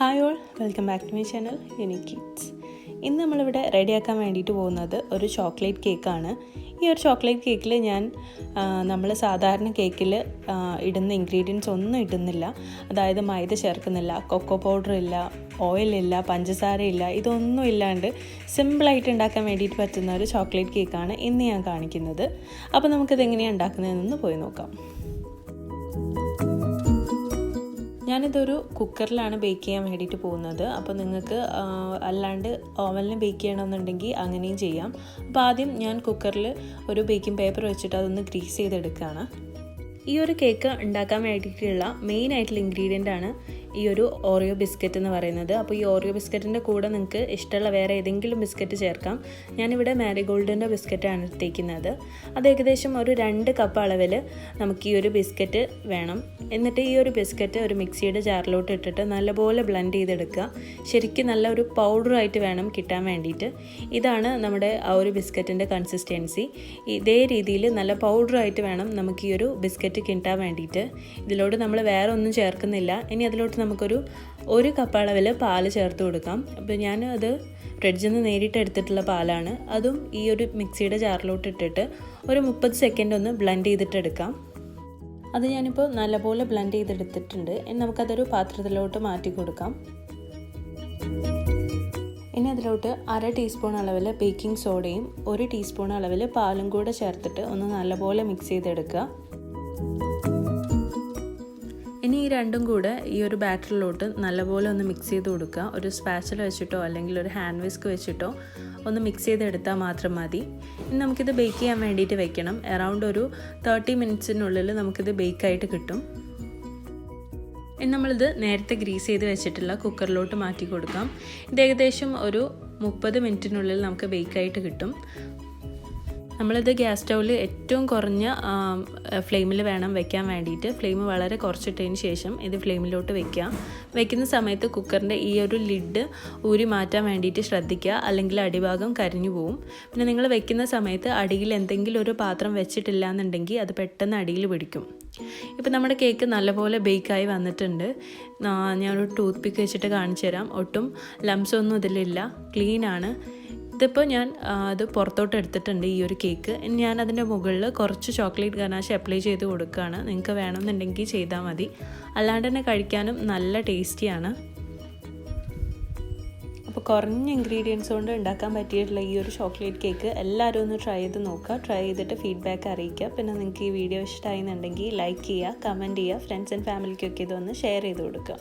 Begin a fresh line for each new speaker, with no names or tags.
Hi all, welcome back to my channel unique kids. ഇന്ന് നമ്മളിവിടെ റെഡിയാക്കാൻ വേണ്ടിയിട്ട് പോകുന്നത് ഒരു ചോക്ലേറ്റ് കേക്കാണ്. ഈ ഒരു ചോക്ലേറ്റ് കേക്കിൽ ഞാൻ നമ്മൾ സാധാരണ കേക്കിൽ ഇടുന്ന ഇൻഗ്രീഡിയൻസ് ഒന്നും ഇടുന്നില്ല. അതായത് മൈദ ചേർക്കുന്നില്ല, കൊക്കോ പൗഡർ ഇല്ല, ഓയിലില്ല, പഞ്ചസാരയില്ല, ഇതൊന്നും ഇല്ലാണ്ട് സിമ്പിളായിട്ട് ഉണ്ടാക്കാൻ വേണ്ടിയിട്ട് പറ്റുന്ന ഒരു ചോക്ലേറ്റ് കേക്കാണ് ഇന്ന് ഞാൻ കാണിക്കുന്നത്. അപ്പോൾ നമുക്കിത് എങ്ങനെയാണ് ഉണ്ടാക്കുന്നതെന്ന് പോയി നോക്കാം. ഞാനിതൊരു കുക്കറിലാണ് ബേക്ക് ചെയ്യാൻ വേണ്ടിയിട്ട് പോകുന്നത്. അപ്പോൾ നിങ്ങൾക്ക് അല്ലാണ്ട് ഓവനിൽ ബേക്ക് ചെയ്യണമെന്നുണ്ടെങ്കിൽ അങ്ങനെയും ചെയ്യാം. അപ്പോൾ ആദ്യം ഞാൻ കുക്കറിൽ ഒരു ബേക്കിംഗ് പേപ്പർ വെച്ചിട്ട് അതൊന്ന് ഗ്രീസ് ചെയ്തെടുക്കുകയാണ്. ഈ ഒരു കേക്ക് ഉണ്ടാക്കാൻ വേണ്ടിയിട്ടുള്ള മെയിൻ ആയിട്ടുള്ള ഇൻഗ്രീഡിയൻ്റ് ആണ് ഈ ഒരു ഓറിയോ ബിസ്ക്കറ്റ് എന്ന് പറയുന്നത്. അപ്പോൾ ഈ ഓറിയോ ബിസ്ക്കറ്റിൻ്റെ കൂടെ നിങ്ങൾക്ക് ഇഷ്ടമുള്ള വേറെ ഏതെങ്കിലും ബിസ്ക്കറ്റ് ചേർക്കാം. ഞാനിവിടെ മാരിഗോൾഡിൻ്റെ ബിസ്ക്കറ്റാണ് എടുത്തേക്കുന്നത്. അത് ഏകദേശം ഒരു 2 കപ്പ് അളവിൽ നമുക്ക് ഈ ഒരു ബിസ്ക്കറ്റ് വേണം. എന്നിട്ട് ഈ ഒരു ബിസ്ക്കറ്റ് ഒരു മിക്സിയുടെ ജാറിലോട്ട് ഇട്ടിട്ട് നല്ലപോലെ ബ്ലെൻഡ് ചെയ്തെടുക്കുക. ശരിക്കും നല്ല ഒരു പൗഡറായിട്ട് വേണം കിട്ടാൻ വേണ്ടിയിട്ട്. ഇതാണ് നമ്മുടെ ആ ഒരു ബിസ്ക്കറ്റിൻ്റെ കൺസിസ്റ്റൻസി. ഇതേ രീതിയിൽ നല്ല പൗഡറായിട്ട് വേണം നമുക്ക് ഈ ഒരു ബിസ്ക്കറ്റ് കിട്ടാൻ വേണ്ടിയിട്ട്. ഇതിലോട്ട് നമ്മൾ വേറെ ഒന്നും ചേർക്കുന്നില്ല. ഇനി അതിലോട്ട് നമുക്കൊരു 1 കപ്പ് അളവിൽ പാല് ചേർത്ത് കൊടുക്കാം. അപ്പോൾ ഞാൻ അത് ഫ്രിഡ്ജിൽ നിന്ന് നേരിട്ട് എടുത്തിട്ടുള്ള പാലാണ്. അതും ഈ ഒരു മിക്സിയുടെ ജാറിലോട്ട് ഇട്ടിട്ട് ഒരു 30 സെക്കൻഡ് ഒന്ന് ബ്ലെൻഡ് ചെയ്തിട്ട് എടുക്കാം. അത് ഞാനിപ്പോൾ നല്ലപോലെ ബ്ലെൻഡ് ചെയ്തെടുത്തിട്ടുണ്ട്. ഇനി നമുക്കതൊരു പാത്രത്തിലോട്ട് മാറ്റി കൊടുക്കാം. ഇനി അതിലോട്ട് 1/2 ടീസ്പൂൺ അളവിൽ ബേക്കിംഗ് സോഡയും 1 ടീസ്പൂൺ അളവിൽ പാലും കൂടെ ചേർത്തിട്ട് ഒന്ന് നല്ലപോലെ മിക്സ് ചെയ്തെടുക്കുക. ഇനി ഈ രണ്ടും കൂടെ ഈ ഒരു ബാറ്ററിലോട്ട് നല്ലപോലെ ഒന്ന് മിക്സ് ചെയ്ത് കൊടുക്കുക. ഒരു സ്പാച്ചില വെച്ചിട്ടോ അല്ലെങ്കിൽ ഒരു ഹാൻഡ് വിസ്ക് വെച്ചിട്ടോ ഒന്ന് മിക്സ് ചെയ്തെടുത്താൽ മാത്രം മതി. ഇനി നമുക്കിത് ബേക്ക് ചെയ്യാൻ വേണ്ടിയിട്ട് വെക്കണം. അറൗണ്ട് ഒരു 30 മിനിറ്റ്സിനുള്ളിൽ നമുക്കിത് ബേക്കായിട്ട് കിട്ടും. ഇനി നമ്മളിത് നേരത്തെ ഗ്രീസ് ചെയ്ത് വെച്ചിട്ടുള്ള കുക്കറിലോട്ട് മാറ്റി കൊടുക്കാം. ഇത് ഏകദേശം ഒരു 30 മിനിറ്റിനുള്ളിൽ നമുക്ക് ബേക്കായിട്ട് കിട്ടും. നമ്മളിത് ഗ്യാസ് സ്റ്റൗവിൽ ഏറ്റവും കുറഞ്ഞ ഫ്ലെയിമിൽ വേണം വെക്കാൻ വേണ്ടിയിട്ട്. ഫ്ലെയിം വളരെ കുറച്ചിട്ടതിന് ശേഷം ഇത് ഫ്ലെയിമിലോട്ട് വെക്കുക. വെക്കുന്ന സമയത്ത് കുക്കറിൻ്റെ ഈ ഒരു ലിഡ് ഊരി മാറ്റാൻ വേണ്ടിയിട്ട് ശ്രദ്ധിക്കുക, അല്ലെങ്കിൽ അടിഭാഗം കരിഞ്ഞു പോവും. പിന്നെ നിങ്ങൾ വെക്കുന്ന സമയത്ത് അടിയിൽ എന്തെങ്കിലും ഒരു പാത്രം വെച്ചിട്ടില്ല എന്നുണ്ടെങ്കിൽ അത് പെട്ടെന്ന് അടിയിൽ പിടിക്കും. ഇപ്പോൾ നമ്മുടെ കേക്ക് നല്ലപോലെ ബേക്കായി വന്നിട്ടുണ്ട്. ഞാനൊരു ടൂത്ത് പിക്ക് വെച്ചിട്ട് കാണിച്ചു തരാം. ഒട്ടും ലംസ് ഒന്നും ഇതിലില്ല, ക്ലീനാണ്. ഇതിപ്പോൾ ഞാൻ അത് പുറത്തോട്ട് എടുത്തിട്ടുണ്ട് ഈ ഒരു കേക്ക്. ഞാൻ അതിൻ്റെ മുകളിൽ കുറച്ച് ചോക്ലേറ്റ് ഗനാഷ് അപ്ലൈ ചെയ്ത് കൊടുക്കുകയാണ്. നിങ്ങൾക്ക് വേണമെന്നുണ്ടെങ്കിൽ ചെയ്താൽ മതി. അല്ലാണ്ട് തന്നെ കഴിക്കാനും നല്ല ടേസ്റ്റിയാണ്. അപ്പോൾ കുറഞ്ഞ ഇൻഗ്രീഡിയൻസ് കൊണ്ട് ഉണ്ടാക്കാൻ പറ്റിയിട്ടുള്ള ഈ ഒരു ചോക്ലേറ്റ് കേക്ക് എല്ലാവരും ഒന്ന് ട്രൈ ചെയ്ത് നോക്കുക. ട്രൈ ചെയ്തിട്ട് ഫീഡ്ബാക്ക് അറിയിക്കുക. പിന്നെ നിങ്ങൾക്ക് ഈ വീഡിയോ ഇഷ്ടമായിരുന്നുണ്ടെങ്കിൽ ലൈക്ക് ചെയ്യുക, കമൻറ്റ് ചെയ്യുക, ഫ്രണ്ട്സ് ആൻഡ് ഫാമിലിക്കൊക്കെ ഇതൊന്ന് ഷെയർ ചെയ്ത് കൊടുക്കുക.